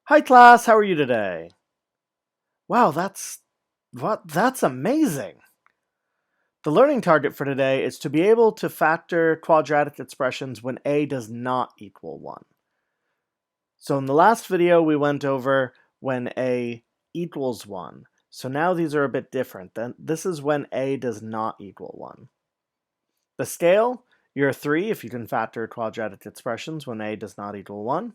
Hi class, how are you today? Wow, that's amazing. The learning target for today is to be able to factor quadratic expressions when a does not equal 1. So in the last video we went over when a equals 1. So now these are a bit different. This is when a does not equal 1. The scale, you're a 3 if you can factor quadratic expressions when a does not equal 1.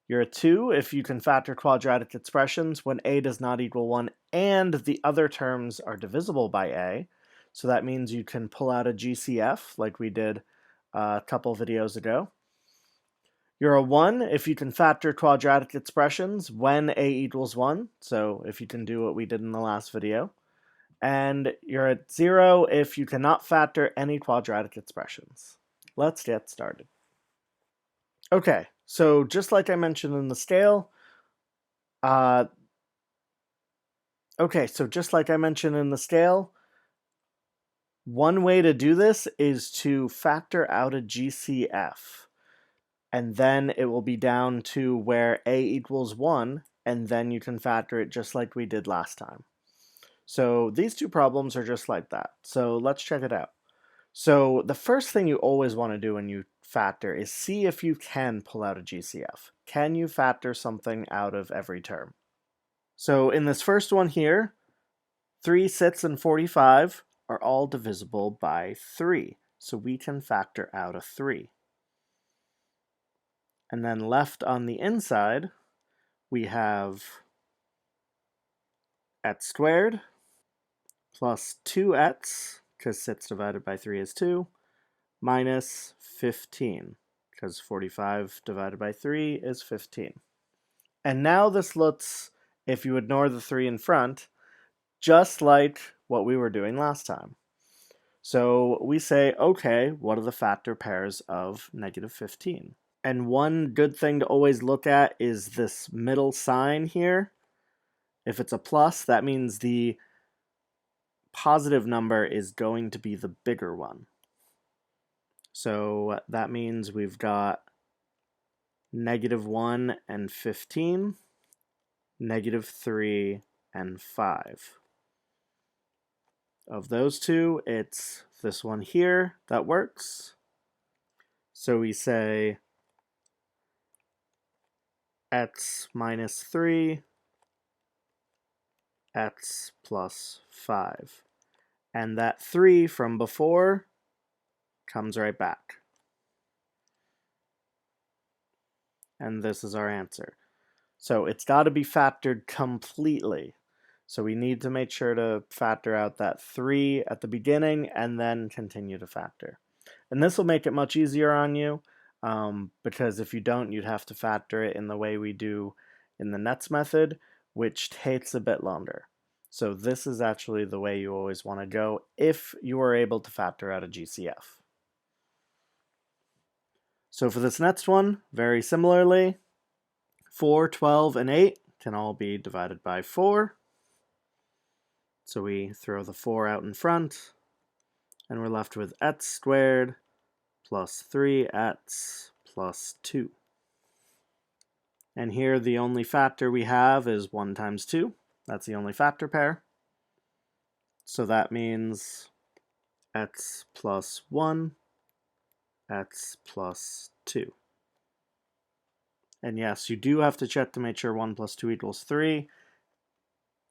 You're a 2 if you can factor quadratic expressions when a does not equal 1 and the other terms are divisible by a. So that means you can pull out a GCF like we did a couple videos ago. You're a 1 if you can factor quadratic expressions when a equals 1. So if you can do what we did in the last video. And you're at 0 if you cannot factor any quadratic expressions. Let's get started. Okay, so just like I mentioned in the scale, one way to do this is to factor out a GCF, and then it will be down to where a equals 1, and then you can factor it just like we did last time. So these two problems are just like that. So let's check it out. So the first thing you always want to do when you factor is see if you can pull out a GCF. Can you factor something out of every term? So in this first one here, 3, 6, and 45 are all divisible by 3. So we can factor out a 3. And then left on the inside, we have x squared plus 2x, because 6 divided by 3 is 2, minus 15, because 45 divided by 3 is 15. And now this looks, if you ignore the 3 in front, just like what we were doing last time. So we say, okay, what are the factor pairs of negative 15? And one good thing to always look at is this middle sign here. If it's a plus, that means the positive number is going to be the bigger one. So that means we've got negative 1 and 15, negative 3 and 5. Of those two, it's this one here that works. So we say x minus 3, x plus 5. And that 3 from before comes right back. And this is our answer. So it's got to be factored completely. So we need to make sure to factor out that 3 at the beginning and then continue to factor. And this will make it much easier on you because if you don't, you'd have to factor it in the way we do in the nets method, which takes a bit longer. So this is actually the way you always want to go if you are able to factor out a GCF. So for this next one, very similarly, 4, 12, and 8 can all be divided by 4. So we throw the 4 out in front, and we're left with x squared plus 3x plus 2. And here the only factor we have is 1 times 2. That's the only factor pair. So that means x plus 1, x plus 2. And yes, you do have to check to make sure 1 plus 2 equals 3.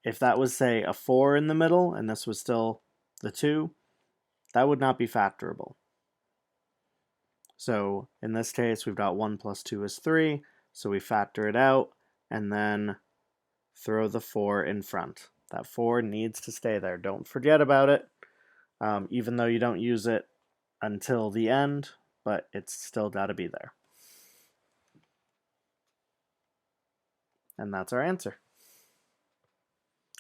If that was, say, a 4 in the middle, and this was still the 2, that would not be factorable. So in this case, we've got 1 plus 2 is 3, so we factor it out, and then throw the 4 in front. That 4 needs to stay there. Don't forget about it, even though you don't use it until the end, but it's still got to be there. And that's our answer.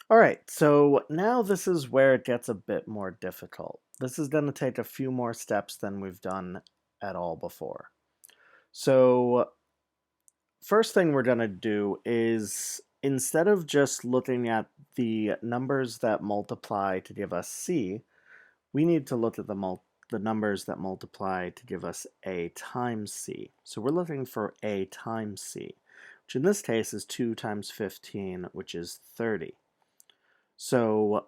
All right, so now this is where it gets a bit more difficult. This is going to take a few more steps than we've done at all before. So first thing we're going to do is, instead of just looking at the numbers that multiply to give us c, we need to look at the numbers that multiply to give us a times c. So we're looking for a times c, which in this case is 2 times 15, which is 30. So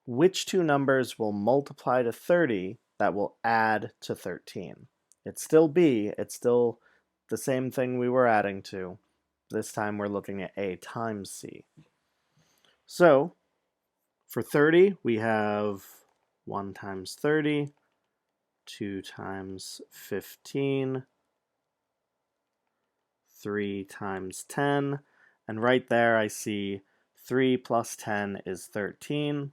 which two numbers will multiply to 30 that will add to 13? It's still B, it's still the same thing we were adding to. This time we're looking at A times C. So for 30, we have 1 times 30, 2 times 15, 3 times 10, and right there I see 3 plus 10 is 13,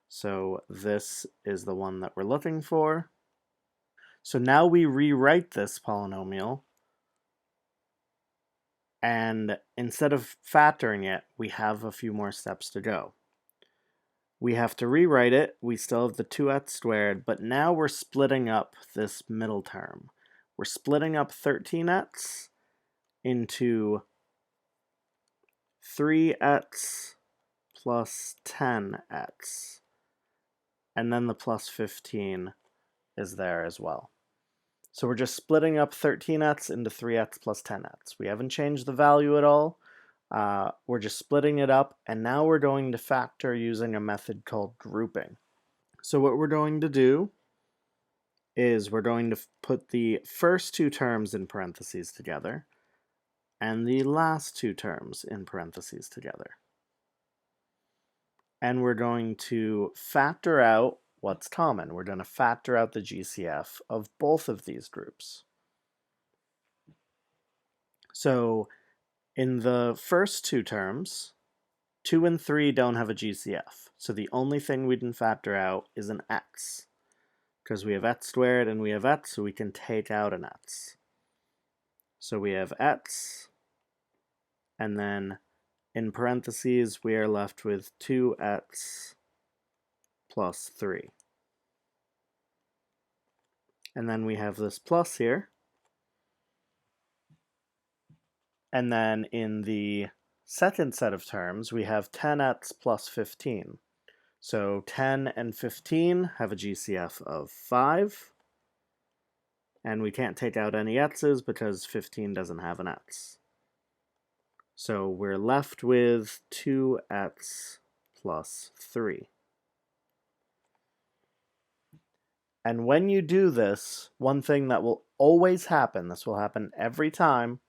so this is the one that we're looking for. So now we rewrite this polynomial, and instead of factoring it, we have a few more steps to go. We have to rewrite it. We still have the 2x squared, but now we're splitting up this middle term. We're splitting up 13x into 3x plus 10x, and then the plus 15 is there as well. So we're just splitting up 13x into 3x plus 10x. We haven't changed the value at all. We're just splitting it up, and now we're going to factor using a method called grouping. So what we're going to do is we're going to put the first two terms in parentheses together and the last two terms in parentheses together. And we're going to factor out what's common. We're going to factor out the GCF of both of these groups. So in the first two terms, 2 and 3 don't have a GCF. So the only thing we can factor out is an x, because we have x squared and we have x, so we can take out an x. So we have x, and then in parentheses we are left with 2x plus 3. And then we have this plus here. And then in the second set of terms, we have 10x plus 15. So 10 and 15 have a GCF of 5. And we can't take out any x's because 15 doesn't have an x. So we're left with 2x plus 3. And when you do this, one thing that will always happen, this will happen every time,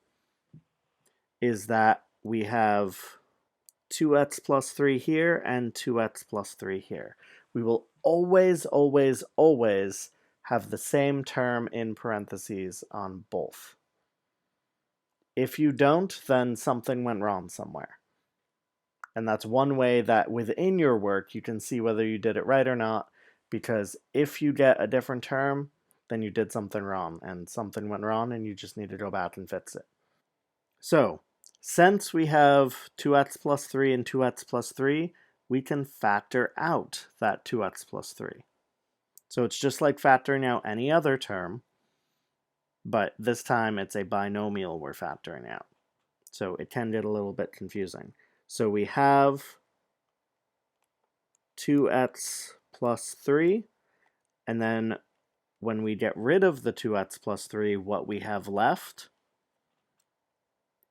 is that we have 2x plus 3 here and 2x plus 3 here. We will always, always, always have the same term in parentheses on both. If you don't, then something went wrong somewhere. And that's one way that within your work you can see whether you did it right or not, because if you get a different term, then you did something wrong, and something went wrong and you just need to go back and fix it. So, since we have 2x plus 3 and 2x plus 3, we can factor out that 2x plus 3. So it's just like factoring out any other term, but this time it's a binomial we're factoring out. So it can get a little bit confusing. So we have 2x plus 3, and then when we get rid of the 2x plus 3, what we have left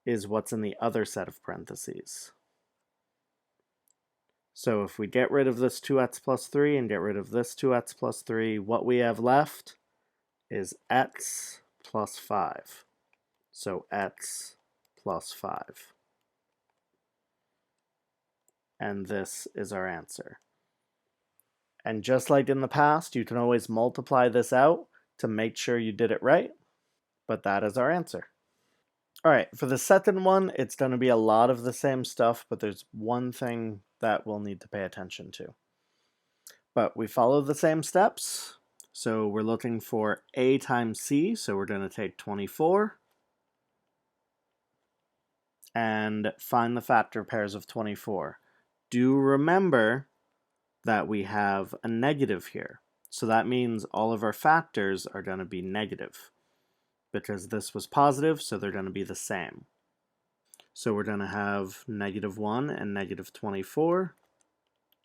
is what's in the other set of parentheses. So if we get rid of this 2x plus 3 and get rid of this 2x plus 3, what we have left is x plus 5. So x plus 5. And this is our answer. And just like in the past, you can always multiply this out to make sure you did it right, but that is our answer. All right, for the second one, it's going to be a lot of the same stuff, but there's one thing that we'll need to pay attention to. But we follow the same steps. So we're looking for A times C, so we're going to take 24 and find the factor pairs of 24. Do remember that we have a negative here. So that means all of our factors are going to be negative, because this was positive, so they're going to be the same. So we're going to have negative 1 and negative 24,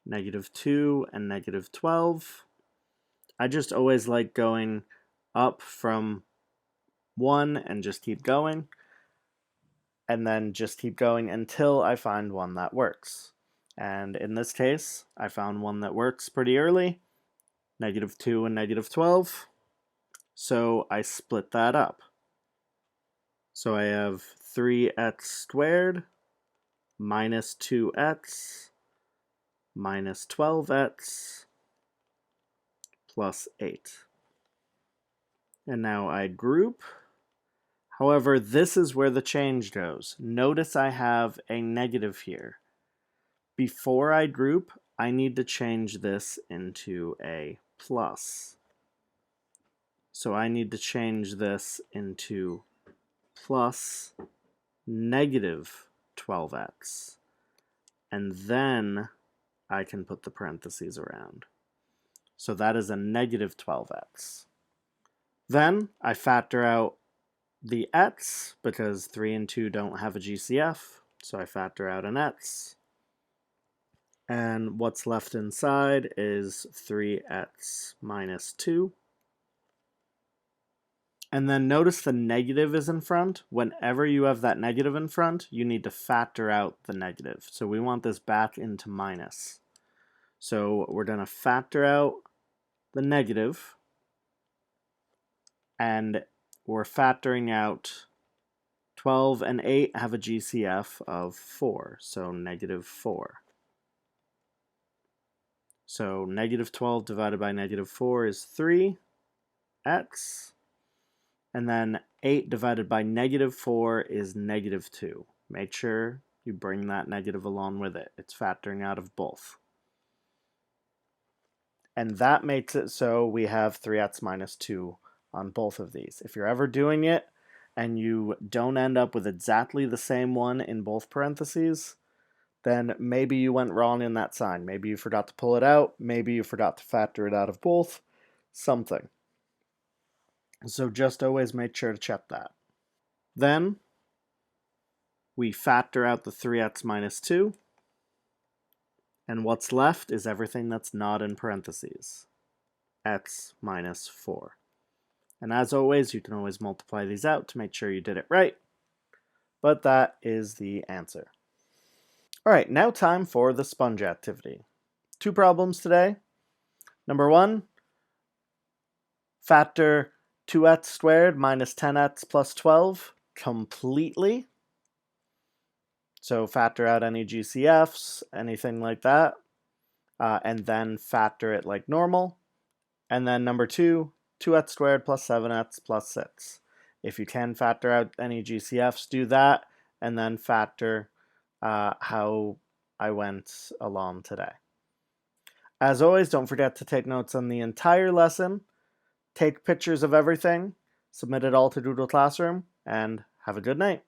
negative 2 and negative 12. I just always like going up from 1 and just keep going. and then just keep going until I find one that works. And in this case, I found one that works pretty early, -2 and -12. So I split that up. So I have 3x squared minus 2x minus 12x plus 8. And now I group. However, this is where the change goes. Notice I have a negative here. Before I group, I need to change this into a plus. So I need to change this into plus negative 12x. And then I can put the parentheses around. So that is a negative 12x. Then I factor out the x, because 3 and 2 don't have a GCF, so I factor out an x. And what's left inside is 3x minus 2. And then notice the negative is in front. Whenever you have that negative in front, you need to factor out the negative. So we want this back into minus. So we're going to factor out the negative, and we're factoring out 12 and 8 have a GCF of 4, so -4. So -12 divided by -4 is 3x, and then 8 divided by -4 is -2. Make sure you bring that negative along with it. It's factoring out of both. And that makes it so we have 3x minus 2 on both of these. If you're ever doing it and you don't end up with exactly the same one in both parentheses, then maybe you went wrong in that sign. Maybe you forgot to pull it out. Maybe you forgot to factor it out of both. Something. So just always make sure to check that. Then we factor out the 3x minus 2. And what's left is everything that's not in parentheses. X minus 4. And as always, you can always multiply these out to make sure you did it right. But that is the answer. All right, now time for the sponge activity. 2 problems today. Number 1, factor 2x squared minus 10x plus 12 completely. So factor out any GCFs, anything like that, and then factor it like normal. And then number 2, 2x squared plus 7x plus 6. If you can factor out any GCFs, do that, and then factor how I went along today. As always, don't forget to take notes on the entire lesson, take pictures of everything, submit it all to Google Classroom, and have a good night.